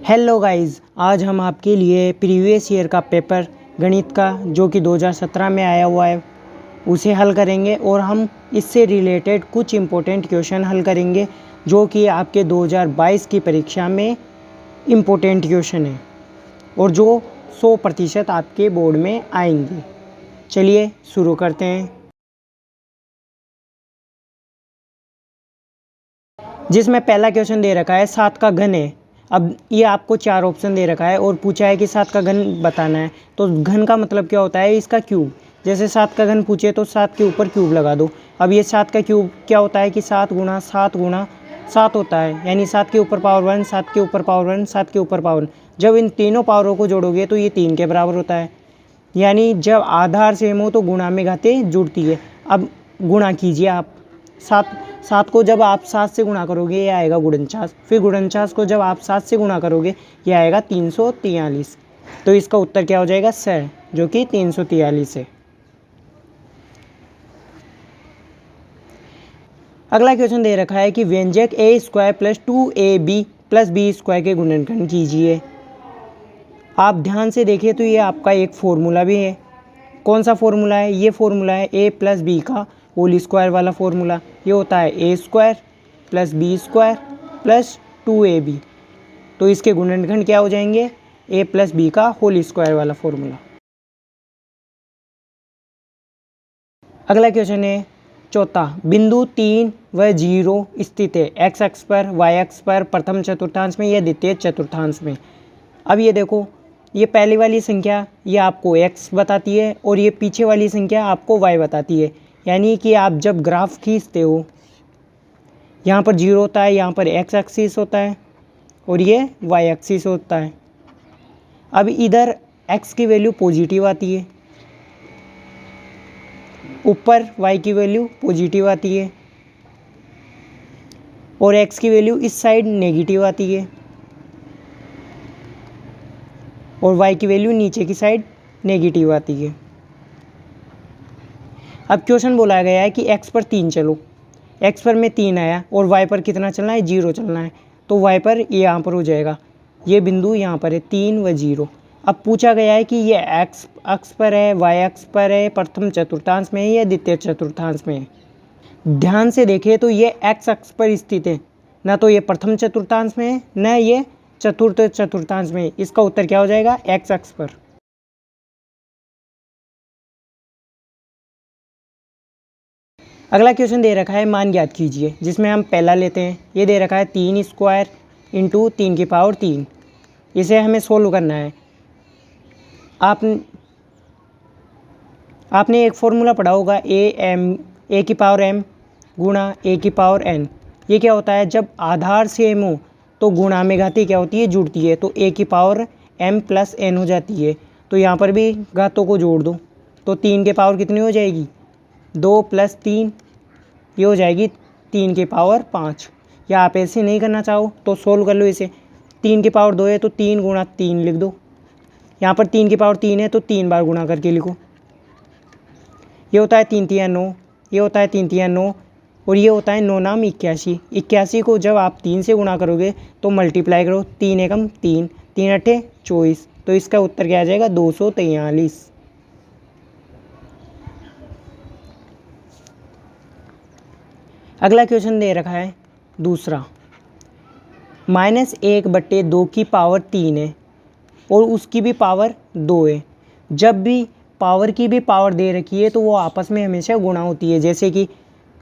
Hello guys, आज हम आपके लिए प्रीवियस ईयर का पेपर गणित का जो कि 2017 में आया हुआ है उसे हल करेंगे और हम इससे रिलेटेड कुछ इम्पोर्टेंट क्वेश्चन हल करेंगे जो कि आपके 2022 की परीक्षा में इम्पोर्टेंट क्वेश्चन है और जो 100% आपके बोर्ड में आएंगे। चलिए शुरू करते हैं। जिसमें पहला क्वेश्चन दे रखा है 7 का घन है। अब ये आपको 4 ऑप्शन दे रखा है और पूछा है कि 7 का घन बताना है। तो घन का मतलब क्या होता है, इसका क्यूब। जैसे 7 का घन पूछे तो 7 के ऊपर क्यूब लगा दो। अब ये 7 का क्यूब क्या होता है कि 7 गुणा 7 गुणा 7 होता है, यानी 7 के ऊपर पावर 1, 7 के ऊपर पावर 1, 7 के ऊपर पावर 1। जब इन तीनों पावरों को जोड़ोगे तो ये 3 के बराबर होता है। यानी जब आधार सेम हो तो गुणा में घातें जुड़ती है। अब गुणा कीजिए आप। 7 को जब आप 7 से गुणा करोगे ये आएगा गुणनचास, फिर गुणनचास को जब आप 7 से गुणा करोगे ये आएगा 343। तो इसका उत्तर क्या हो जाएगा, स, जो कि 343 है। अगला क्वेश्चन दे रखा है कि व्यंजक A square plus 2ab plus B square के गुणनखंड कीजिए। आप ध्यान से देखिए तो ये आपका एक फॉर्मूला भी है। कौन सा फॉर्मूला है, ये फॉर्मूला है ए प्लस बी का होल स्क्वायर वाला फॉर्मूला। ये होता है A square plus B square plus 2ab। तो इसके गुणनखंड क्या हो जाएंगे, ए प्लस बी का होल स्क्वायर वाला फॉर्मूला। अगला क्वेश्चन है चौथा, बिंदु 3 व 0 स्थित है एक्स अक्ष पर, वाई अक्ष पर, प्रथम चतुर्थांश में या द्वितीय चतुर्थांश में। अब ये देखो, ये पहली वाली संख्या ये आपको x बताती है और ये पीछे वाली संख्या आपको y बताती है। यानी कि आप जब ग्राफ खींचते हो यहाँ पर 0 होता है, यहाँ पर x एक्सिस होता है और ये y एक्सिस होता है। अब इधर x की वैल्यू पॉजिटिव आती है, ऊपर y की वैल्यू पॉजिटिव आती है और x की वैल्यू इस साइड नेगेटिव आती है और y की वैल्यू नीचे की साइड नेगेटिव आती है। अब क्वेश्चन बोला गया है कि x पर 3 चलो, x पर में 3 आया और y पर कितना चलना है, 0 चलना है। तो y पर ये यहाँ पर हो जाएगा, ये बिंदु यहाँ पर है 3 व 0। अब पूछा गया है कि ये x अक्ष पर है, y अक्ष पर है, प्रथम चतुर्थांश में है या द्वितीय चतुर्थांश में है। ध्यान से देखें तो ये x अक्ष पर स्थित है, ना तो ये प्रथम चतुर्थांश में है न ये चतुर्थ चतुर्थांश में। इसका उत्तर क्या हो जाएगा, x अक्ष पर। अगला क्वेश्चन दे रखा है मान ज्ञात कीजिए, जिसमें हम पहला लेते हैं। ये दे रखा है 3 स्क्वायर इंटू 3 की पावर 3। इसे हमें सोल्व करना है। आपने एक फॉर्मूला पढ़ा होगा ए की पावर m गुणा ए की पावर n। ये क्या होता है, जब आधार सेम हो तो गुणा में घाती क्या होती है, जुड़ती है। तो ए की पावर m प्लस n हो जाती है। तो यहाँ पर भी घातों को जोड़ दो तो 3 के पावर कितनी हो जाएगी, 2 प्लस 3, ये हो जाएगी 3 के पावर 5। या आप ऐसे नहीं करना चाहो तो सोल्व कर लो इसे। 3 के पावर 2 है तो 3 गुणा 3 लिख दो। यहाँ पर 3 के पावर 3 है तो 3 बार गुणा करके लिखो। ये होता है 3 तिया 9, ये होता है 3 तिया 9 और ये होता है 9 नाम 81। 81 को जब आप 3 से गुणा करोगे तो मल्टीप्लाई करो, 3 एकम 3, 3 अट्ठे 24। तो इसका उत्तर क्या आ जाएगा, 243। अगला क्वेश्चन दे रखा है दूसरा, -1/2 की पावर 3 है और उसकी भी पावर 2 है। जब भी पावर की भी पावर दे रखी है तो वो आपस में हमेशा गुणा होती है। जैसे कि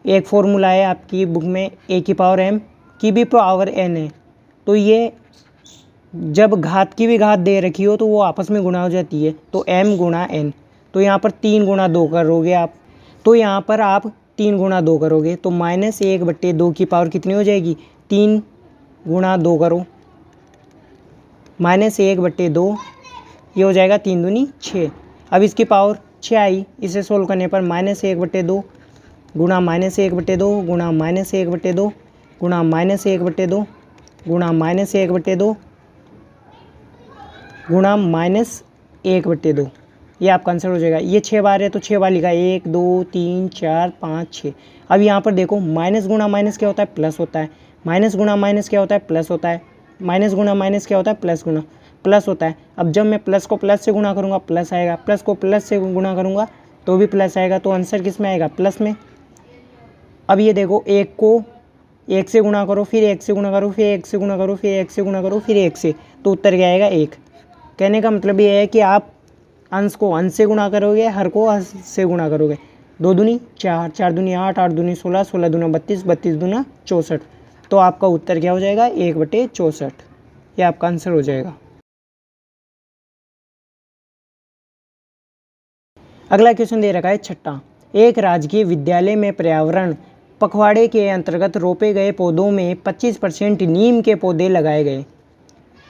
एक फॉर्मूला है आपकी बुक में, ए की पावर m की भी पावर n है। तो ये जब घात की भी घात दे रखी हो तो वो आपस में गुणा हो जाती है। तो m गुणा n, तो यहाँ पर 3 गुणा 2 करोगे आप, तो यहाँ पर आप 3 गुणा 2 करोगे तो -1/2 की पावर कितनी हो जाएगी, 3 गुणा 2 करो, -1/2, ये हो जाएगा 3 दूनी 6। अब इसकी पावर 6 आई, इसे सोल्व करने पर -1/2 गुणा -1/2 गुणा -1/2 गुणा -1/2 गुणा -1/2 गुणा -1/2, ये आपका आंसर हो जाएगा। ये 6 बार है तो 6 बार लिखा, 1 2 3 4 5 6। अब यहाँ पर देखो माइनस गुणा माइनस क्या होता है, प्लस होता है। माइनस गुणा माइनस क्या होता है, प्लस होता है। माइनस गुना माइनस क्या होता है, प्लस गुना प्लस होता है। अब जब मैं प्लस को प्लस से गुना करूँगा प्लस आएगा, प्लस को प्लस से गुना करूँगा तो भी प्लस आएगा, तो आंसर किस में आएगा, प्लस में। अब ये देखो, एक को एक से गुना करो, फिर एक से गुना करो, फिर एक से गुना करो, फिर एक से गुना करो, फिर एक से, तो उत्तर क्या आएगा, एक। कहने का मतलब ये है कि आप अंश को अंश से गुणा करोगे, हर को हर से गुणा करोगे। 2 दूनी 4, 4 दूनी 8, 8 दूनी 16, 16 दूना 32, 32 दूना 64। तो आपका उत्तर क्या हो जाएगा, 1/64। ये आपका आंसर हो जाएगा। अगला क्वेश्चन दे रखा है छठा, एक राजकीय विद्यालय में पर्यावरण पखवाड़े के अंतर्गत रोपे गए पौधों में 25% नीम के पौधे लगाए गए।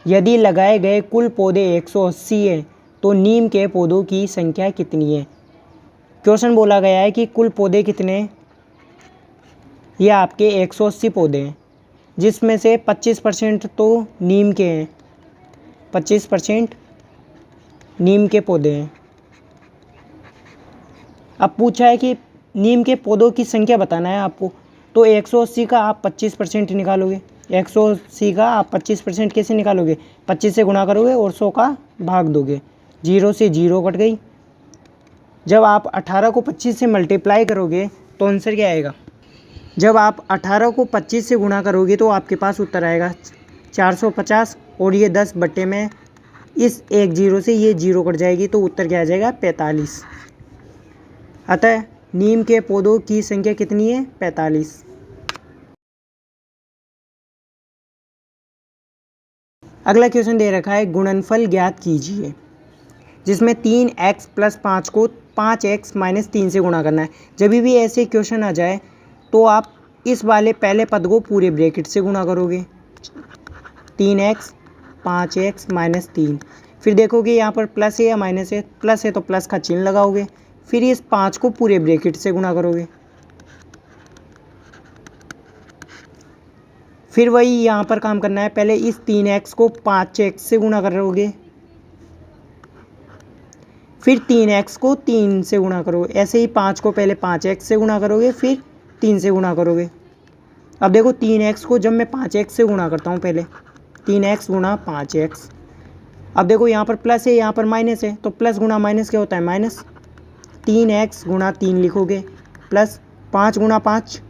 यदि लगाए गए कुल पौधे 180 हैं तो नीम के पौधों की संख्या कितनी है। क्वेश्चन बोला गया है कि कुल पौधे कितने, ये आपके 180 पौधे हैं, जिसमें से 25% तो नीम के हैं, 25% नीम के पौधे हैं। अब पूछा है कि नीम के पौधों की संख्या बताना है आपको, तो 180 का आप 25% निकालोगे। 180 का आप 25% कैसे निकालोगे, 25 से गुणा करोगे और 100 का भाग दोगे, 0 से 0 कट गई। जब आप 18 को 25 से मल्टीप्लाई करोगे तो आंसर क्या आएगा, जब आप 18 को 25 से गुणा करोगे तो आपके पास उत्तर आएगा 450, और ये 10 बट्टे में इस एक 0 से ये 0 कट जाएगी, तो उत्तर क्या आ जाएगा, 45। अतः नीम के पौधों की संख्या कितनी है, 45। अगला क्वेश्चन दे रखा है गुणनफल ज्ञात कीजिए, जिसमें 3x + 5 को 5x - 3 से गुणा करना है। जब भी ऐसे क्वेश्चन आ जाए तो आप इस वाले पहले पद को पूरे ब्रैकेट से गुणा करोगे, 3x 5x - 3। फिर देखोगे यहाँ पर प्लस है या माइनस है, प्लस है तो प्लस का चिन्ह लगाओगे, फिर इस 5 को पूरे ब्रैकेट से गुणा करोगे। फिर वही यहाँ पर काम करना है, पहले इस 3x को 5x से गुणा करोगे, फिर 3x को 3 से गुणा करोगे। ऐसे ही 5 को पहले 5x से गुणा करोगे, फिर 3 से गुणा करोगे। अब देखो 3x को जब मैं 5x से गुणा करता हूँ, पहले 3x गुणा 5x। अब देखो यहाँ पर प्लस है, यहाँ पर माइनस है, तो प्लस गुणा माइनस क्या होता है, माइनस। 3x गुणा 3 लिखोगे, प्लस 5 गुणा 5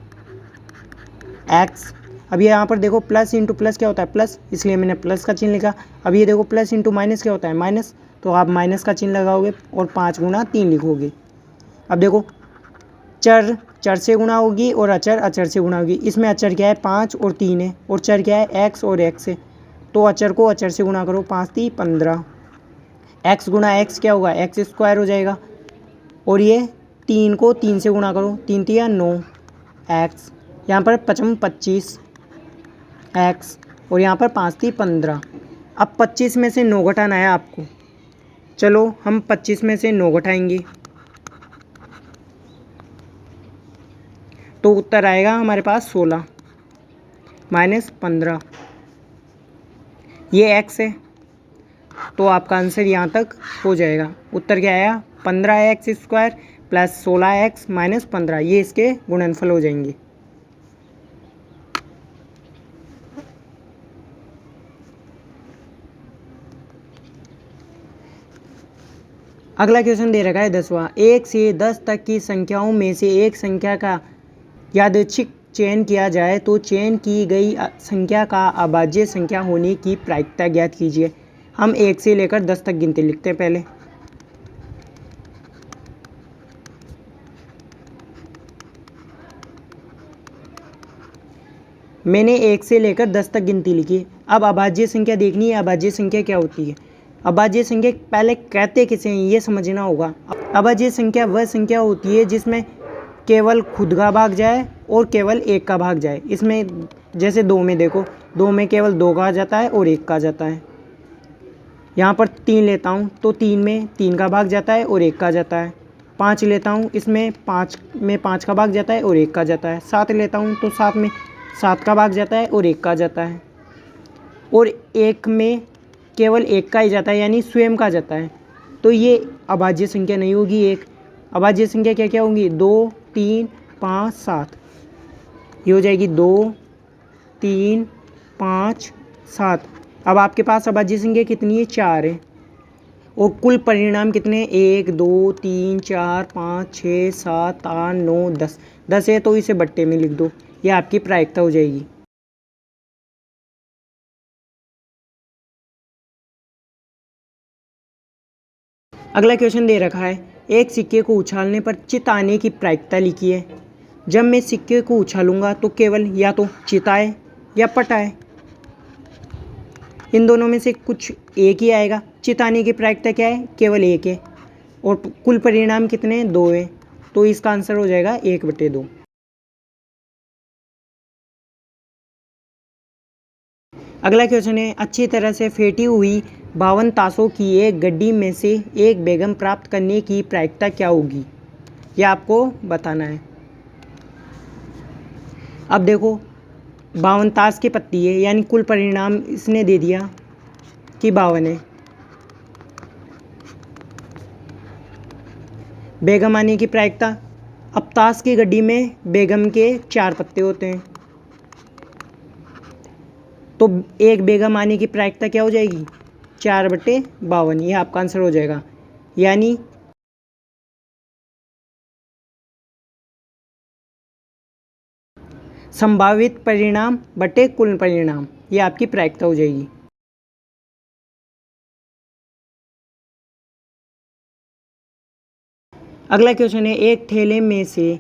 x। अब ये यहाँ पर देखो प्लस इंटू प्लस क्या होता है, प्लस, इसलिए मैंने प्लस का चिन्ह लिखा। अब ये देखो प्लस इंटू माइनस क्या होता है, माइनस, तो आप माइनस का चिन्ह लगाओगे और 5 गुणा 3 लिखोगे। अब देखो चर चर से गुणा होगी और अचर अचर से गुणा होगी। इसमें अचर क्या है, 5 और 3 है, और चर क्या है, x और x है, तो अचर को अचर से गुणा करो, 5 × 3 = 15। x गुणा x क्या होगा, x² हो जाएगा, और ये 3 को 3 से गुणा करो, 3 × 3 = 9 x। यहाँ पर 5 × 25 x, और यहाँ पर 5 × 3 = 15। अब 25 में से 9 घटाना है आपको, चलो हम 25 में से 9 घटाएंगे, तो उत्तर आएगा हमारे पास 16 - 15। ये x है, तो आपका आंसर यहाँ तक हो जाएगा। उत्तर क्या आया, 15x² + 16x - 15, ये इसके गुणनफल हो जाएंगे। अगला क्वेश्चन दे रखा है 10वां, 1 से 10 तक की संख्याओं में से एक संख्या का यादृच्छिक चयन किया जाए तो चयन की गई संख्या का अभाज्य संख्या होने की प्रायिकता ज्ञात कीजिए। हम 1 से लेकर 10 तक गिनती लिखते हैं पहले। मैंने 1 से लेकर 10 तक गिनती लिखी। अब अभाज्य संख्या देखनी है, अभाज्य संख्या क्या होती है। अभाज्य संख्या पहले कहते किसे हैं ये समझना होगा। अभाज्य संख्या वह संख्या होती है जिसमें केवल खुद का भाग जाए और केवल 1 का भाग जाए। इसमें जैसे 2 में देखो, 2 में केवल 2 का जाता है और 1 का जाता है। यहाँ पर 3 लेता हूँ तो 3 में 3 का भाग जाता है और 1 का जाता है। 5 लेता हूँ, इसमें 5 में 5 का भाग जाता है और 1 का जाता है। 7 लेता हूँ तो 7 में 7 का भाग जाता है और 1 का जाता है। और 1 में केवल 1 का ही जाता है, यानी स्वयं का जाता है। तो ये अभाज्य संख्या नहीं होगी। एक अभाज्य संख्या क्या क्या होंगी, 2 3 5 7, ये हो जाएगी 2 3 5 7। अब आपके पास अभाज्य संख्या कितनी है? 4 है। और कुल परिणाम कितने? 1 2 3 4 5 6 7 8 9 10। 10 है तो इसे बट्टे में लिख दो, यह आपकी प्रायिकता हो जाएगी। अगला क्वेश्चन दे रखा है, एक सिक्के को उछालने पर चित आने की प्रायिकता लिखी है। जब मैं सिक्के को उछालूंगा तो केवल या तो चित आए या पट आए, इन दोनों में से कुछ एक ही आएगा। चित आने की प्रायिकता क्या है? केवल एक है। और कुल परिणाम कितने हैं? 2 है, तो इसका आंसर हो जाएगा 1/2। अगला क्वेश्चन है, अच्छी तरह से फेंटी हुई 52 ताशों की एक गड्डी में से एक बेगम प्राप्त करने की प्रायिकता क्या होगी? यह आपको बताना है। अब देखो 52 ताश की पत्ती है, यानी कुल परिणाम इसने दे दिया कि 52 है। बेगम आने की प्रायिकता, अब ताश की गड्डी में बेगम के 4 पत्ते होते हैं, तो एक बेगम आने की प्रायिकता क्या हो जाएगी? 4/52। ये आपका आंसर हो जाएगा। यानी संभावित परिणाम बटे कुल परिणाम, ये आपकी प्रायिकता हो जाएगी। अगला क्वेश्चन है, एक थैले में से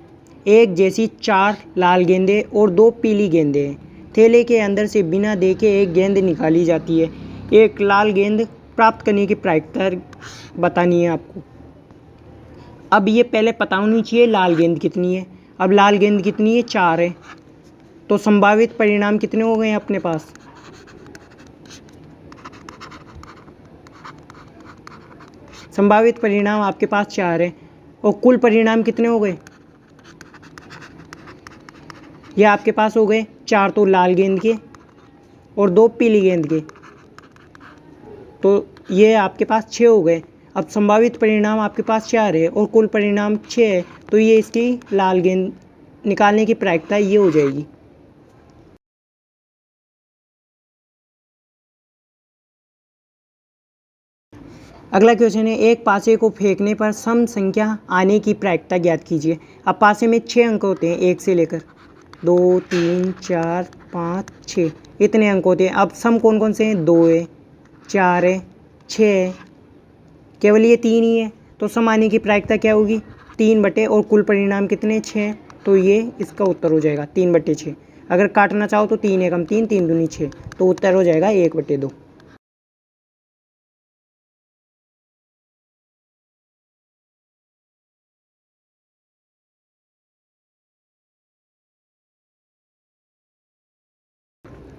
एक जैसी 4 लाल गेंदें और 2 पीली गेंदें हैं। थैले के अंदर से बिना देखे एक गेंद निकाली जाती है। एक लाल गेंद प्राप्त करने की प्रायिकता बतानी है आपको। अब ये पहले पता होनी चाहिए लाल गेंद कितनी है। अब लाल गेंद कितनी है? 4 है, तो संभावित परिणाम कितने हो गए अपने पास? संभावित परिणाम आपके पास 4 है, और कुल परिणाम कितने हो गए? ये आपके पास हो गए 4 तो लाल गेंद के और 2 पीली गेंद के, तो ये आपके पास 6 हो गए। अब संभावित परिणाम आपके पास 4 है और कुल परिणाम 6 है, तो ये इसकी लाल गेंद निकालने की प्रायिकता ये हो जाएगी। अगला क्वेश्चन है, एक पासे को फेंकने पर सम संख्या आने की प्रायिकता ज्ञात कीजिए। अब पासे में 6 अंक होते हैं, 1 से लेकर 2 3 4 5 6, इतने अंक होते हैं। अब सम कौन कौन से हैं? 2 है, 4 है, 6 है, केवल ये 3 ही है, तो सम आने की प्रायिकता क्या होगी? 3 बटे, और कुल परिणाम कितने? 6, तो ये इसका उत्तर हो जाएगा 3/6। अगर काटना चाहो तो 3 एकम 3, 3 दूनी 6, तो उत्तर हो जाएगा 1/2।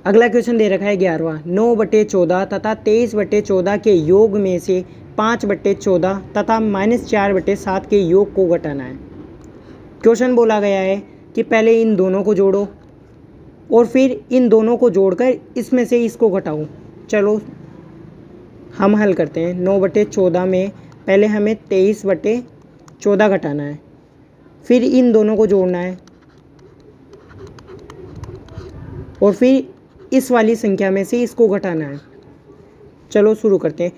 अगला क्वेश्चन दे रखा है 11वां, 9/14 तथा 23/14 के योग में से 5/14 तथा -4/7 के योग को घटाना है। क्वेश्चन बोला गया है कि पहले इन दोनों को जोड़ो और फिर इन दोनों को जोड़कर इसमें से इसको घटाओ। चलो हम हल करते हैं। 9/14 में पहले हमें 23/14 घटाना है, फिर इन दोनों को जोड़ना है और फिर इस वाली संख्या में से इसको घटाना है। चलो शुरू करते हैं।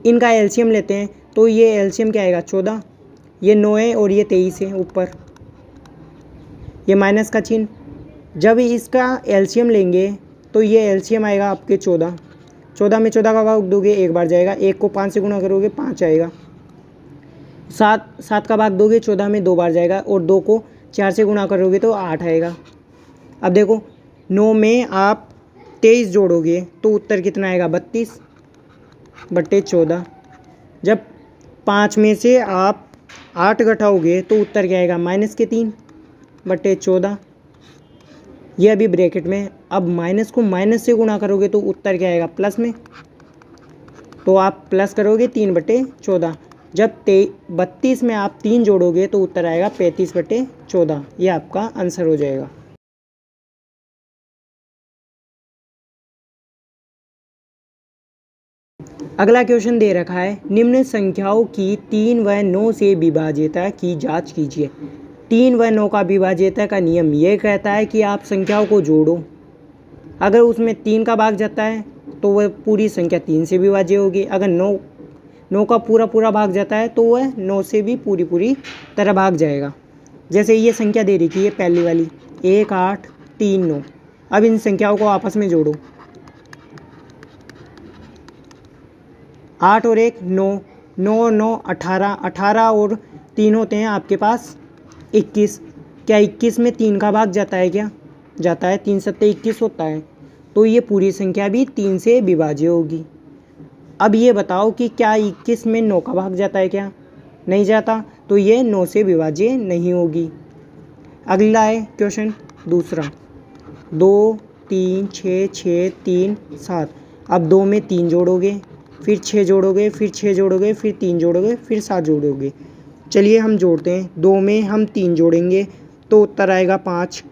इनका एलसीएम लेते हैं, तो ये एलसीएम क्या आएगा? 14, ये 9 है और ये 23 है ऊपर, ये माइनस का चिन्ह। जब इसका एलसीएम लेंगे तो ये एलसीएम आएगा आपके 14। 14 में 14 का भाग दोगे 1 बार जाएगा, 1 को 5 से गुणा करोगे 5 आएगा। 7 का भाग दोगे 14 में 2 बार जाएगा, और 2 को 4 से गुणा करोगे तो 8 आएगा। अब देखो 9 में आप 23 जोड़ोगे तो उत्तर कितना आएगा? 32/14। जब 5 में से आप 8 घटाओगे तो उत्तर क्या आएगा? -3/14। ये अभी ब्रैकेट में। अब माइनस को माइनस से गुणा करोगे तो उत्तर क्या आएगा? प्लस में, तो आप प्लस करोगे 3/14। जब 32 में आप 3 जोड़ोगे तो उत्तर आएगा 35/14। ये आपका आंसर हो जाएगा। अगला क्वेश्चन दे रखा है, निम्न संख्याओं की 3 व 9 से विभाज्यता की जांच कीजिए। 3 व 9 का विभाज्यता का नियम यह कहता है कि आप संख्याओं को जोड़ो, अगर उसमें 3 का भाग जाता है तो वह पूरी संख्या 3 से विभाज्य होगी। अगर 9 का पूरा भाग जाता है तो वह 9 से भी पूरी तरह भाग जाएगा। जैसे ये संख्या दे रही थी, ये पहली वाली 1 8 3 9। अब इन संख्याओं को आपस में जोड़ो, 8 और 1 9, 9 और 9 18, 18 और 3 होते हैं आपके पास 21। क्या 21 में 3 का भाग जाता है? क्या जाता है? 3 सत्ते 21 होता है। तो ये पूरी संख्या भी 3 से विभाज्य होगी। अब ये बताओ कि क्या 21 में 9 का भाग जाता है? क्या नहीं जाता, तो ये 9 से विभाज्य नहीं होगी। अगला है क्वेश्चन दूसरा, 2 3 6 6 3 7। अब 2 में 3 जोड़ोगे, फिर 6 जोड़ोगे, फिर 6 जोड़ोगे, फिर 3 जोड़ोगे, फिर 7 जोड़ोगे। चलिए हम जोड़ते हैं। 2 में हम 3 जोड़ेंगे तो उत्तर आएगा 5।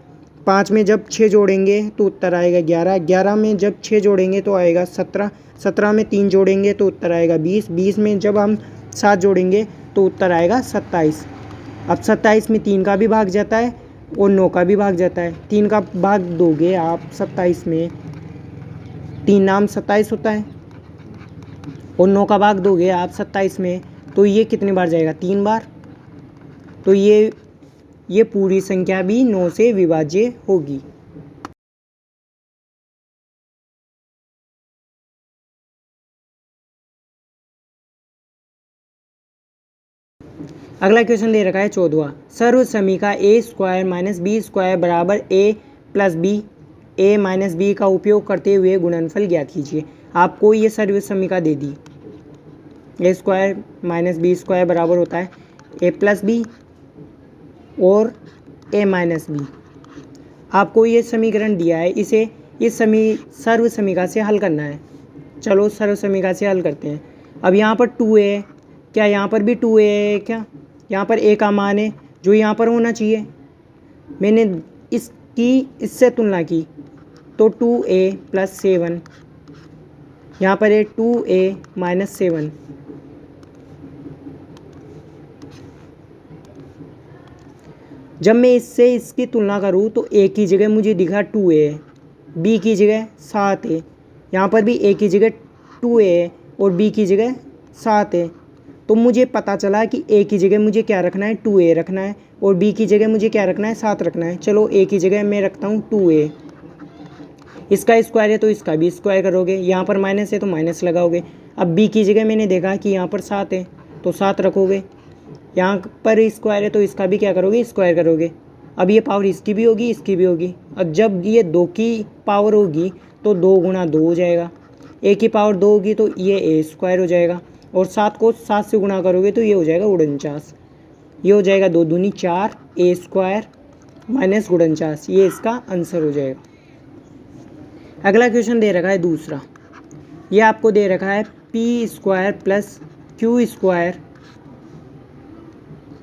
5 में जब 6 जोड़ेंगे तो उत्तर आएगा 11। 11 में जब 6 जोड़ेंगे तो आएगा 17। 17 में 3 जोड़ेंगे तो उत्तर आएगा 20। 20 में जब हम 7 जोड़ेंगे तो उत्तर आएगा 27। अब 27 में 3 का भी भाग जाता है और 9 का भी भाग जाता है। 3 का भाग दोगे आप 27 में, 3 नाम 27 होता है, और 9 का भाग दोगे आप 27 में, तो ये कितनी बार जाएगा? 3 बार। तो ये पूरी संख्या भी 9 से विभाज्य होगी। अगला क्वेश्चन दे रखा है 14वां, सर्व समीका a² - b² बराबर a plus b a minus b का उपयोग करते हुए गुणनफल ज्ञात कीजिए। आपको ये सर्व समीका दे दी, a² - b² बराबर होता है a प्लस बी और a माइनस बी। आपको ये समीकरण दिया है, इसे इस सर्व समीका से हल करना है। चलो सर्व समीका से हल करते हैं। अब यहाँ पर 2a, क्या यहाँ पर भी 2a है? क्या यहाँ पर a का मान है जो यहाँ पर होना चाहिए। मैंने इससे तुलना की तो 2a प्लस 7, यहाँ पर है 2a माइनस 7। जब मैं इससे इसकी तुलना करूँ तो a की जगह मुझे दिखा 2a है, b की जगह 7 है, यहाँ पर भी a की जगह 2a है और b की जगह 7 है। तो मुझे पता चला कि a की जगह मुझे क्या रखना है? 2a रखना है, और b की जगह मुझे क्या रखना है? 7 रखना है। चलो a की जगह मैं रखता हूँ 2a। इसका स्क्वायर है तो इसका भी स्क्वायर करोगे, यहाँ पर माइनस है तो माइनस लगाओगे। अब b की जगह मैंने देखा कि यहाँ पर 7 है तो 7 रखोगे, यहाँ पर स्क्वायर है तो इसका भी क्या करोगे? स्क्वायर करोगे। अब ये पावर इसकी भी होगी, इसकी भी होगी, और जब ये 2 की पावर होगी तो 2 गुणा 2 हो जाएगा। a की पावर 2 होगी तो ये a² हो जाएगा, और 7 को 7 से गुणा करोगे तो ये हो जाएगा 49। ये हो जाएगा 2 दूनी 4 a² माइनस 49। ये इसका आंसर हो जाएगा। अगला क्वेश्चन दे रखा है दूसरा, ये आपको दे रखा है p² प्लस q²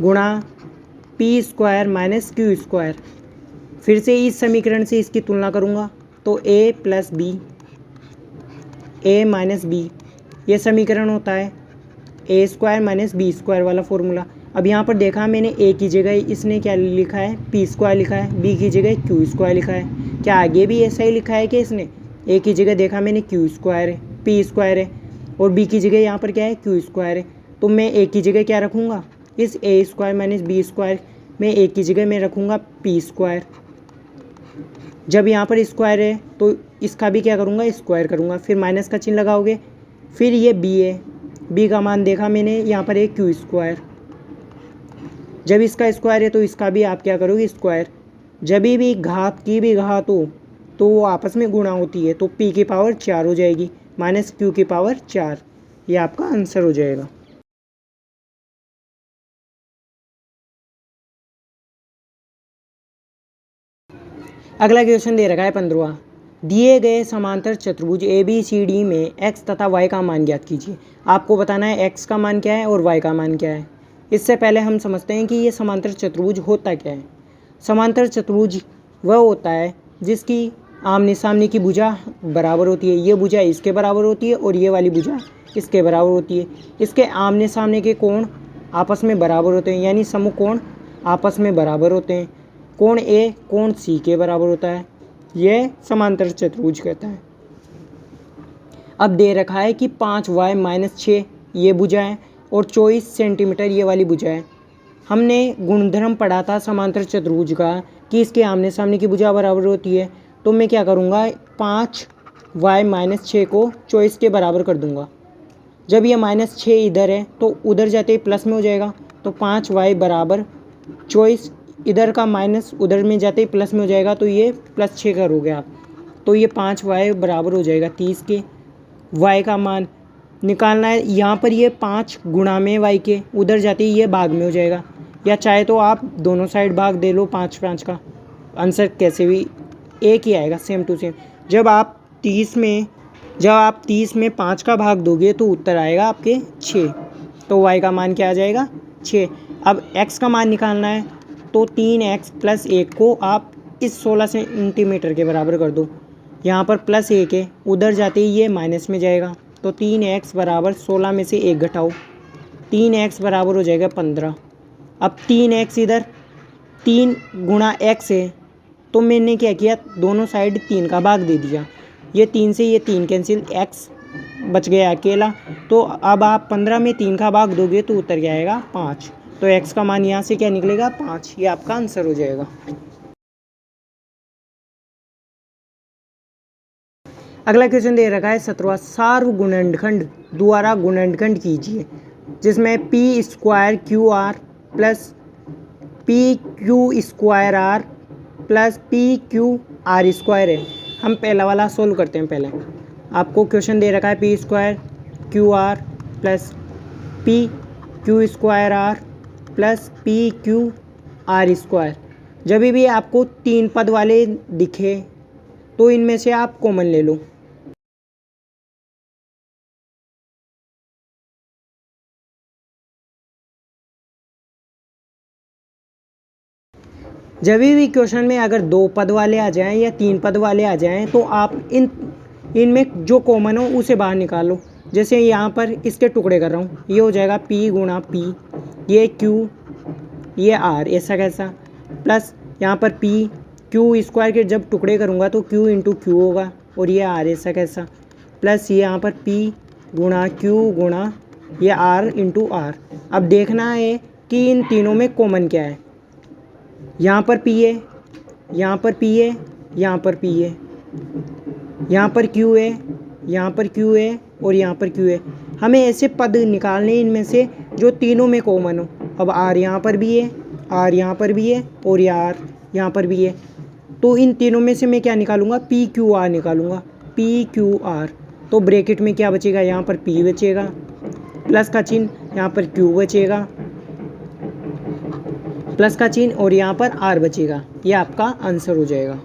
गुणा p² माइनस q²। फिर से इस समीकरण से इसकी तुलना करूँगा तो a plus b, a minus b, ये समीकरण होता है a² माइनस b² वाला फॉर्मूला। अब यहाँ पर देखा मैंने a की जगह इसने क्या लिखा है? p² लिखा है, b की जगह q² लिखा है। क्या आगे भी ऐसा ही लिखा है कि इसने? a की जगह देखा मैंने q² है, p² है, और b की जगह यहाँ पर क्या है? q² है। तो मैं a की जगह क्या रखूँगा? इस a² माइनस b² में a की जगह मैं रखूँगा p²। जब यहाँ पर स्क्वायर है तो इसका भी क्या करूँगा? स्क्वायर करूँगा, फिर माइनस का चिन्ह लगाओगे। फिर ये b है, b का मान देखा मैंने, यहाँ पर एक q²। जब इसका स्क्वायर है तो इसका भी आप क्या करोगे? स्क्वायर। जब भी घात की भी घात हो तो वो आपस में गुणा होती है, तो p की पावर 4 हो जाएगी माइनस q की पावर 4। ये आपका आंसर हो जाएगा। अगला क्वेश्चन दे रखा है 15वां, दिए गए समांतर चतुर्भुज ABCD में x तथा y का मान ज्ञात कीजिए। आपको बताना है x का मान क्या है और y का मान क्या है। इससे पहले हम समझते हैं कि ये समांतर चतुर्भुज होता क्या है। समांतर चतुर्भुज वह होता है जिसकी आमने सामने की भुजा बराबर होती है। ये भुजा इसके बराबर होती है और ये वाली भुजा इसके बराबर होती है। इसके आमने सामने के कोण आपस में बराबर होते हैं, यानी समकोण कोण आपस में बराबर होते हैं। कोण A कोण C के बराबर होता है। यह समांतर चतुर्भुज कहता है। अब दे रखा है कि 5y-6 ये भुजा है और 24 सेंटीमीटर ये वाली भुजा है। हमने गुणधर्म पढ़ा था समांतर चतुर्भुज का कि इसके आमने सामने की भुजा बराबर होती है। तो मैं क्या करूँगा, 5y-6 को 24 के बराबर कर दूँगा। जब ये -6 इधर है तो उधर जाते ही प्लस में हो जाएगा, तो 5y बराबर 24, इधर का माइनस उधर में जाते ही प्लस में हो जाएगा, तो ये +6 करोगे आप, तो ये 5y बराबर हो जाएगा 30 के। y का मान निकालना है, यहाँ पर ये 5 गुणा में y के, उधर जाते ही ये भाग में हो जाएगा, या चाहे तो आप दोनों साइड भाग दे लो 5-5 का, आंसर कैसे भी एक ही आएगा, सेम टू सेम। जब आप 30 में 5 का भाग दोगे तो उत्तर आएगा आपके 6, तो y का मान क्या आ जाएगा 6। अब x का मान निकालना है, तो 3x + 1 को आप इस 16 सेंटीमीटर के बराबर कर दो, यहाँ पर +1 है, उधर जाते ही ये माइनस में जाएगा, तो 3x बराबर 16 में से 1 घटाओ, 3x बराबर हो जाएगा 15। अब 3x इधर 3 गुणा x है, तो मैंने क्या किया, दोनों साइड 3 का भाग दे दिया, ये 3 से ये 3 कैंसिल, x बच गया अकेला। तो अब आप 15 में 3 का भाग दोगे तो उत्तर क्या आएगा 5, तो x का मान यहाँ से क्या निकलेगा 5, ये आपका आंसर हो जाएगा। अगला क्वेश्चन दे रखा है 17वां, सार्वगुणनखंड द्वारा गुणनखंड कीजिए जिसमें p² plus pq² plus pqr² है। हम पहला वाला सोल्व करते हैं। पहले आपको क्वेश्चन दे रखा है p² plus pq² plus pqr²। जब भी आपको 3 पद वाले दिखे तो इनमें से आप कॉमन ले लो। जब भी क्वेश्चन में अगर 2 पद वाले आ जाएं या 3 पद वाले आ जाएं तो आप इनमें जो कॉमन हो उसे बाहर निकालो। जैसे यहाँ पर इसके टुकड़े कर रहा हूँ, ये हो जाएगा p गुणा p, ये q, ये r, ऐसा कैसा, प्लस यहाँ पर pq² के जब टुकड़े करूँगा तो q इंटू q होगा, और ये r ऐसा कैसा, प्लस ये यहाँ पर p गुणा q गुणा ये r इंटू r। अब देखना है कि इन तीनों में कॉमन क्या है। यहाँ पर p है, यहाँ पर p है, यहाँ पर p है, यहाँ पर q है, यहाँ पर q है और यहाँ पर q है। हमें ऐसे पद निकालने इनमें से जो तीनों में कॉमन हो। अब r यहाँ पर भी है, r यहाँ पर भी है और ये r यहाँ पर भी है, तो इन तीनों में से मैं क्या निकालूंगा, pqr निकालूंगा, pqr। तो ब्रैकेट में क्या बचेगा, यहाँ पर p बचेगा, प्लस का चिन्ह, यहाँ पर q बचेगा, प्लस का चिन्ह, और यहाँ पर r बचेगा। ये आपका आंसर हो जाएगा।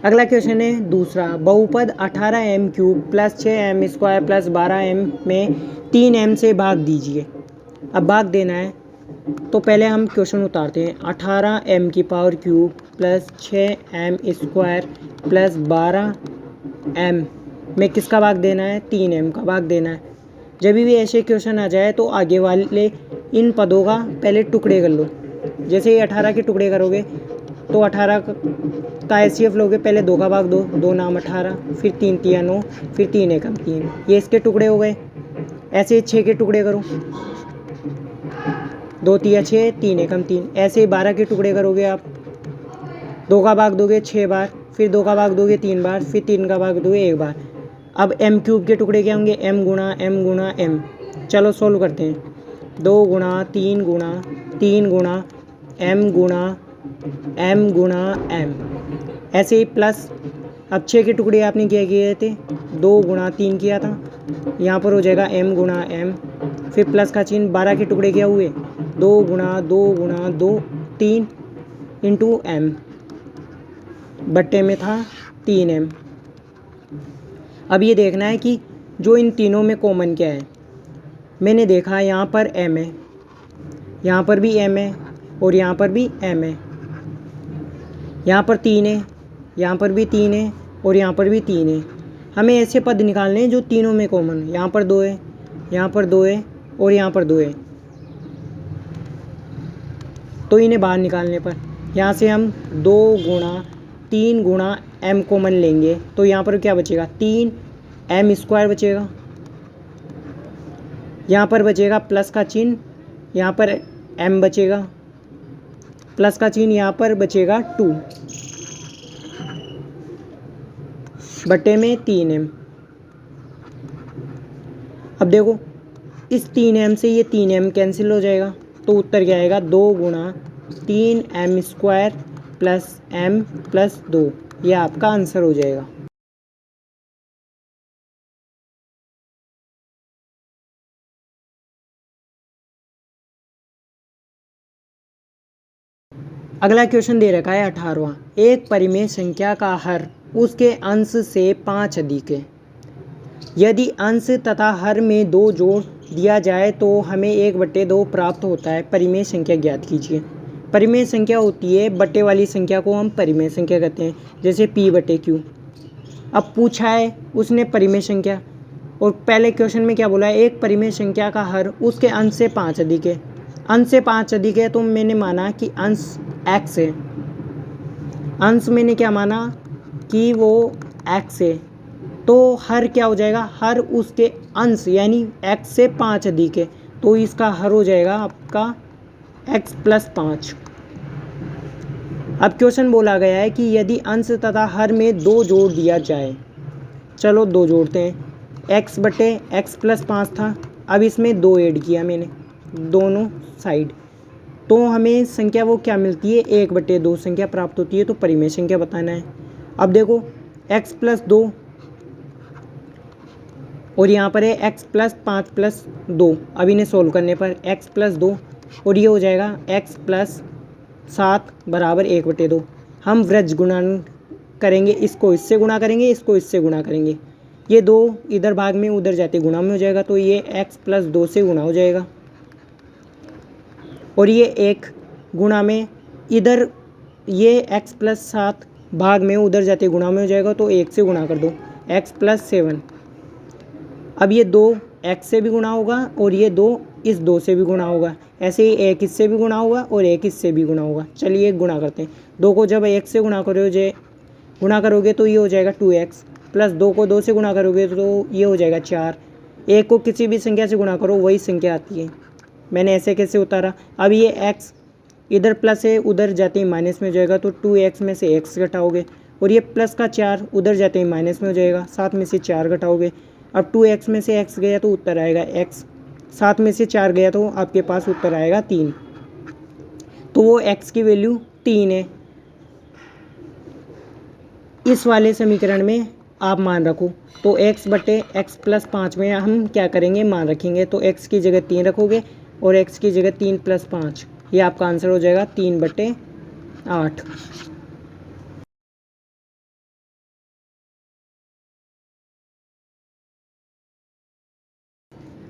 अगला क्वेश्चन है दूसरा, बहुपद 18m³ plus 6m² plus 12m में 3m से भाग दीजिए। अब भाग देना है तो पहले हम क्वेश्चन उतारते हैं। 18m³ plus 6m² plus 12m में किसका भाग देना है, 3m का भाग देना है। जब भी ऐसे क्वेश्चन आ जाए तो आगे वाले इन पदों का पहले टुकड़े कर लो। जैसे ये 18 के टुकड़े करोगे तो 18 का HCF लोगे, पहले 2 का भाग दो, 2 नाम 18, फिर 3 तिया 9, फिर 3 एकम 3, ये इसके टुकड़े हो गए। ऐसे 6 के टुकड़े करो, 2 तिया 6, 3 एकम 3, ऐसे ही 12 के टुकड़े करोगे आप, 2 का भाग दोगे 6 बार, फिर 2 का भाग दोगे 3 बार, फिर 3 का भाग दोगे 1 बार। अब m³ के टुकड़े क्या होंगे, m गुणा m गुणा m। चलो सोल्व करते हैं। 2 गुणा 3 गुणा 3 गुणा m गुणा m गुणा m, ऐसे ही प्लस। अब 6 के टुकड़े आपने क्या किए थे, 2 गुणा 3 किया था, यहाँ पर हो जाएगा m गुणा m, फिर प्लस का चिन्ह। 12 के टुकड़े क्या हुए, 2 गुणा 2 गुणा 2, 3 इंटू m, बट्टे में था 3m। अब ये देखना है कि जो इन तीनों में कॉमन क्या है। मैंने देखा यहाँ पर m है, यहाँ पर भी m है और यहाँ पर भी m है, यहाँ पर 3 है, यहाँ पर भी 3 है और यहाँ पर भी 3 है। हमें ऐसे पद निकालने हैं जो तीनों में कॉमन है। यहाँ पर 2 है, यहाँ पर 2 है और यहाँ पर 2 है। तो इन्हें बाहर निकालने पर यहाँ से हम 2 गुणा 3 गुणा m कॉमन लेंगे तो यहाँ पर क्या बचेगा 3m² बचेगा। यहाँ पर बचेगा प्लस का चिन्ह, यहाँ पर m बचेगा, प्लस का चिन्ह यहाँ पर बचेगा 2 बटे में 3m। अब देखो इस 3m से ये 3m कैंसिल हो जाएगा तो उत्तर क्या आएगा 2 गुणा 3m² प्लस m प्लस 2, यह आपका आंसर हो जाएगा। अगला क्वेश्चन दे रखा है 18वां, एक परिमेय संख्या का हर उसके अंश से 5 अधिक है। यदि अंश तथा हर में 2 जोड़ दिया जाए तो हमें 1/2 प्राप्त होता है। परिमेय संख्या ज्ञात कीजिए। परिमेय संख्या होती है बट्टे वाली संख्या को हम परिमेय संख्या कहते हैं, जैसे p/q। अब पूछा है उसने परिमेय संख्या, और पहले क्वेश्चन में क्या बोला है, एक परिमेय संख्या का हर उसके अंश से 5 अधिक है। अंश से 5 अधिक है तो मैंने माना कि अंश x है। अंश मैंने क्या माना कि वो x है, तो हर क्या हो जाएगा, हर उसके अंश यानी x से 5 अधिक है तो इसका हर हो जाएगा आपका x + 5। अब क्वेश्चन बोला गया है कि यदि अंश तथा हर में 2 जोड़ दिया जाए। चलो 2 जोड़ते हैं। x/x + 5 था, अब इसमें 2 ऐड किया मैंने दोनों साइड, तो हमें संख्या वो क्या मिलती है 1/2 संख्या प्राप्त होती है। तो परिमेय संख्या बताना है। अब देखो x + 2 और यहाँ पर है x + 5 + 2। अब इन्हें सोल्व करने पर x + 2 और ये हो जाएगा x + 7 = 1/2। हम व्रज गुणन करेंगे, इसको इससे गुणा करेंगे, इसको इससे गुणा करेंगे। ये 2 इधर भाग में उधर जाते गुणा में हो जाएगा, तो ये x + 2 से गुणा हो जाएगा। और ये 1 गुणा में इधर ये x + 7 भाग में उधर जाते गुणा में हो जाएगा, तो 1 से गुणा कर दो x + 7। अब ये 2 x से भी गुणा होगा और ये 2 इस 2 से भी गुणा होगा। ऐसे ही 1 इससे भी गुणा होगा और 1 इससे भी गुणा होगा। चलिए गुणा करते हैं। 2 को जब 1 से गुणा करोगे तो ये हो जाएगा 2x, प्लस 2 को 2 से गुणा करोगे तो ये हो जाएगा 4। 1 को किसी भी संख्या से गुणा करो वही संख्या आती है। मैंने ऐसे कैसे उतारा। अब ये x इधर प्लस है, उधर जाते ही माइनस में हो जाएगा, तो 2x में से x घटाओगे, और ये प्लस का 4 उधर जाते ही माइनस में हो जाएगा, 7 में से 4 घटाओगे। अब 2x में से x गया तो उत्तर आएगा x, 7 में से 4 गया तो आपके पास उत्तर आएगा 3। तो वो x की वैल्यू 3 है। इस वाले समीकरण में आप मान रखो, तो x/x + 5 में हम क्या करेंगे, मान रखेंगे। तो x की जगह 3 रखोगे और x की जगह 3 + 5, ये आपका आंसर हो जाएगा 3/8।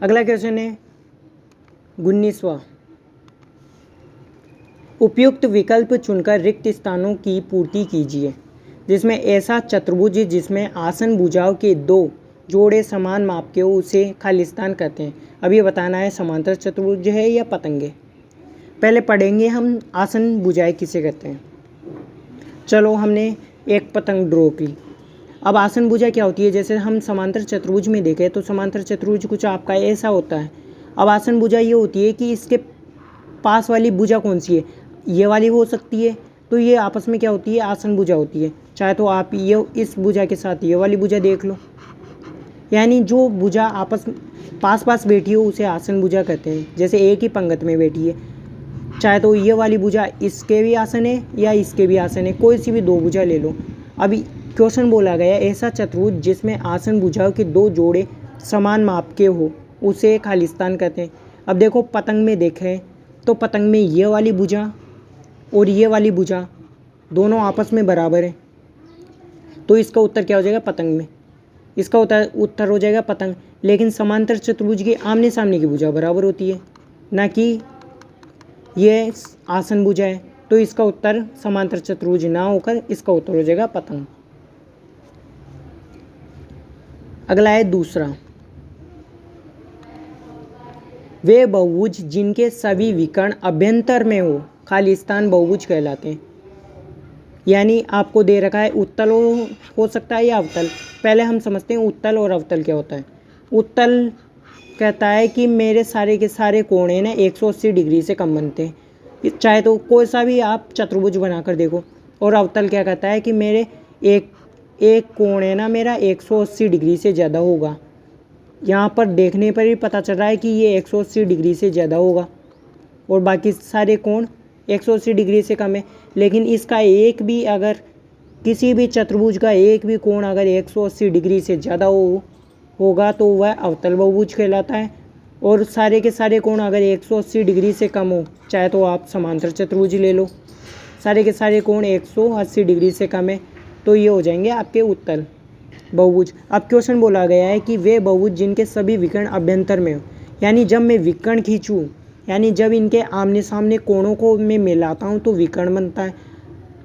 अगला क्वेश्चन है 19वां, उपयुक्त विकल्प चुनकर रिक्त स्थानों की पूर्ति कीजिए जिसमें ऐसा चतुर्भुज जिसमें आसन भुजाओं के 2 जोड़े समान माप के हो उसे खालिस्तान कहते हैं। अब ये बताना है समांतर चतुर्भुज है या पतंग है। पहले पढ़ेंगे हम आसन भुजाएं किसे कहते हैं। चलो हमने एक पतंग ड्रॉ की। अब आसन भुजा क्या होती है, जैसे हम समांतर चतुर्भुज में देखें तो समांतर चतुर्भुज कुछ आपका ऐसा होता है। अब आसन भुजा ये होती है कि इसके पास वाली भुजा कौन सी है, ये वाली हो सकती है, तो ये आपस में क्या होती है, आसन भुजा होती है। चाहे तो आप ये इस भुजा के साथ ये वाली भुजा देख लो, यानी जो भुजा आपस पास पास बैठी हो उसे आसन भुजा कहते हैं। जैसे एक ही पंगत में बैठी है, चाहे तो ये वाली भुजा इसके भी आसन है या इसके भी आसन है, कोई सी भी 2 भुजा ले लो। अभी क्वेश्चन बोला गया ऐसा चतुर्भुज जिसमें आसन भुजाओं के 2 जोड़े समान माप के हो उसे खालिस्तान कहते हैं। अब देखो पतंग में देखें तो पतंग में ये वाली भुजा और ये वाली भुजा दोनों आपस में बराबर है, तो इसका उत्तर क्या हो जाएगा, पतंग में। इसका उत्तर हो जाएगा पतंग। लेकिन समांतर चतुर्भुज की आमने सामने की भुजा बराबर होती है, ना कि ये आसन भुजा है, तो इसका उत्तर समांतर चतुर्भुज ना होकर इसका उत्तर हो जाएगा पतंग। अगला है दूसरा, वे बहुभुज जिनके सभी विकर्ण अभ्यंतर में हो खालिस्तान बहुभुज कहलाते हैं। यानी आपको दे रखा है उत्तल हो सकता है या अवतल। पहले हम समझते हैं उत्तल और अवतल क्या होता है। उत्तल कहता है कि मेरे सारे के सारे कोण हैं ना 180 डिग्री से कम बनते हैं, चाहे तो कोई सा भी आप चतुर्भुज बनाकर देखो। और अवतल क्या कहता है कि मेरे एक कोण है ना मेरा 180 डिग्री से ज़्यादा होगा। यहाँ पर देखने पर ही पता चल रहा है कि ये 180 डिग्री से ज़्यादा होगा और बाकी सारे कोण 180 डिग्री से कम है। लेकिन इसका एक भी अगर किसी भी चतुर्भुज का एक भी कोण अगर 180 डिग्री से ज़्यादा होगा तो वह अवतल बहुभुज कहलाता है। और सारे के सारे कोण अगर 180 डिग्री से कम हो, चाहे तो आप समांतर चतुर्भुज ले लो, सारे के सारे कोण 180 डिग्री से कम है तो ये हो जाएंगे आपके उत्तल बहुभुज। अब क्वेश्चन बोला गया है कि वे बहुभुज जिनके सभी विकर्ण अभ्यंतर में हो, यानी जब मैं विकर्ण खींचूँ, यानी जब इनके आमने सामने कोणों को मैं मिलाता हूँ तो विकर्ण बनता है।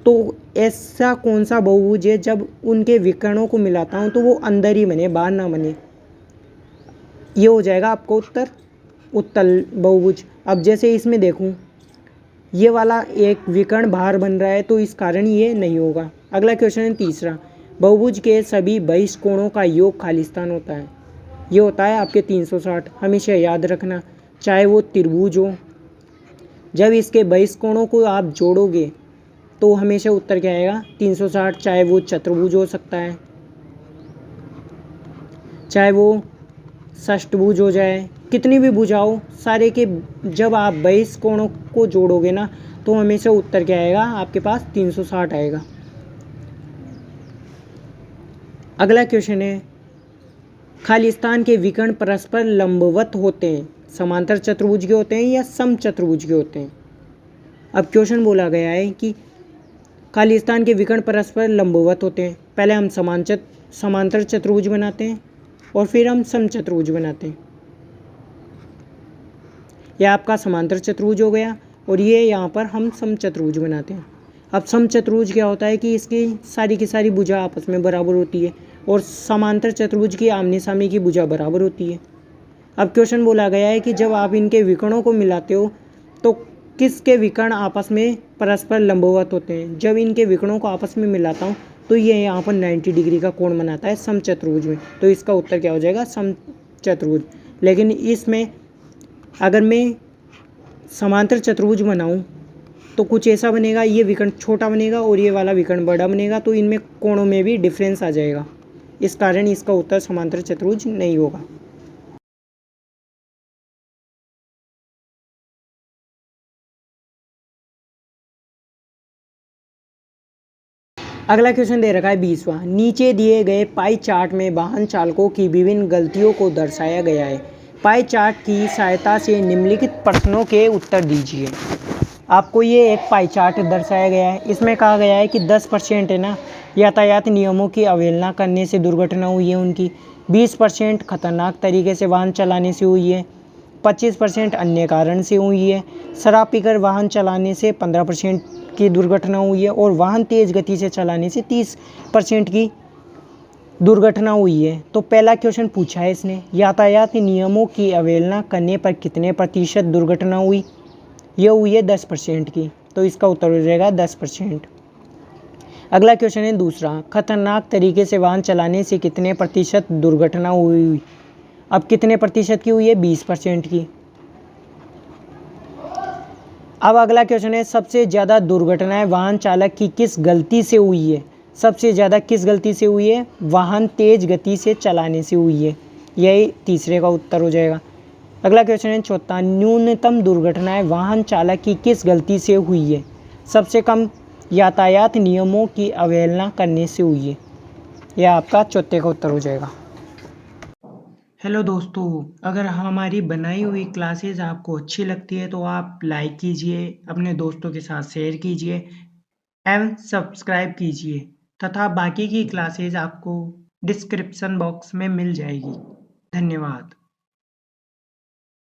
तो ऐसा कौन सा बहुभुज है जब उनके विकर्णों को मिलाता हूँ तो वो अंदर ही बने, बाहर ना बने। ये हो जाएगा आपको उत्तर उत्तल बहुभुज। अब जैसे इसमें देखूँ ये वाला एक विकर्ण बाहर बन रहा है तो इस कारण ये नहीं होगा। अगला क्वेश्चन है तीसरा, बहुभुज के सभी बहिष्ठ कोणों का योग खालिस्तान होता है। ये होता है आपके 360। हमेशा याद रखना, चाहे वो त्रिभुज हो, जब इसके बहिष्ठ कोणों को आप जोड़ोगे तो हमेशा उत्तर क्या आएगा 360। चाहे वो चतुर्भुज हो सकता है, चाहे वो षष्ठभुज हो जाए, कितनी भी भुजाओं सारे के जब आप 22 कोणों को जोड़ोगे ना तो हमेशा उत्तर क्या आएगा आपके पास 360 आएगा। अगला क्वेश्चन है, खालिस्तान के विकर्ण परस्पर लंबवत होते हैं, समांतर चतुर्भुज के होते हैं या सम चतुर्भुज के होते हैं। अब क्वेश्चन बोला गया है कि खालिस्तान के विकर्ण परस्पर लंबवत होते हैं। पहले हम समांतर चतुर्भुज बनाते हैं और फिर हम सम चतुर्भुज बनाते हैं। यह आपका समांतर चतुर्भुज हो गया और ये यहाँ पर हम सम चतुर्भुज बनाते हैं। अब सम चतुर्भुज क्या होता है कि इसकी सारी की सारी भुजा आपस में बराबर होती है और समांतर चतुर्भुज की आमने सामने की भुजा बराबर होती है। अब क्वेश्चन बोला गया है कि जब आप इनके विकर्णों को मिलाते हो तो किसके विकर्ण आपस में परस्पर लंबवत होते हैं। जब इनके विकर्णों को आपस में मिलाता हूँ तो ये यहाँ पर 90 डिग्री का कोण बनाता है सम चतुर्भुज में, तो इसका उत्तर क्या हो जाएगा सम चतुर्भुज। लेकिन इसमें अगर मैं समांतर चतुर्भुज बनाऊँ तो कुछ ऐसा बनेगा, ये विकर्ण छोटा बनेगा और ये वाला विकर्ण बड़ा बनेगा, तो इनमें कोणों में भी डिफरेंस आ जाएगा। इस कारण इसका उत्तर समांतर चतुर्भुज नहीं होगा। अगला क्वेश्चन दे रखा है 20वां, नीचे दिए गए पाई चार्ट में वाहन चालकों की विभिन्न गलतियों को दर्शाया गया है। पाई चार्ट की सहायता से निम्नलिखित प्रश्नों के उत्तर दीजिए। आपको ये एक पाई चार्ट दर्शाया गया है, इसमें कहा गया है कि 10% है ना यातायात नियमों की अवहेलना करने से दुर्घटना हुई है उनकी, 20% खतरनाक तरीके से वाहन चलाने से हुई है, 25% अन्य कारण से हुई है, शराब पीकर वाहन चलाने से 15% की दुर्घटना हुई है और वाहन तेज़ गति से चलाने से 30% की दुर्घटना हुई है। तो पहला क्वेश्चन पूछा है इसने, यातायात नियमों की अवहेलना करने पर कितने प्रतिशत दुर्घटना हुई। ये हुई है 10% की, तो इसका उत्तर हो जाएगा 10%। अगला क्वेश्चन है दूसरा, खतरनाक तरीके से वाहन चलाने से कितने प्रतिशत दुर्घटना हुई। अब कितने प्रतिशत की हुई है 20% की। अब अगला क्वेश्चन है, सबसे ज़्यादा दुर्घटनाएं वाहन चालक की किस गलती से हुई है। सबसे ज़्यादा किस गलती से हुई है, वाहन तेज गति से चलाने से हुई है। यही तीसरे का उत्तर हो जाएगा। अगला क्वेश्चन है चौथा, न्यूनतम दुर्घटनाएं वाहन चालक की किस गलती से हुई है। सबसे कम यातायात नियमों की अवहेलना करने से हुई है। यह आपका चौथे का उत्तर हो जाएगा। हेलो दोस्तों, अगर हमारी बनाई हुई क्लासेस आपको अच्छी लगती है तो आप लाइक कीजिए, अपने दोस्तों के साथ शेयर कीजिए एवं सब्सक्राइब कीजिए तथा बाकी की क्लासेस आपको डिस्क्रिप्शन बॉक्स में मिल जाएगी। धन्यवाद।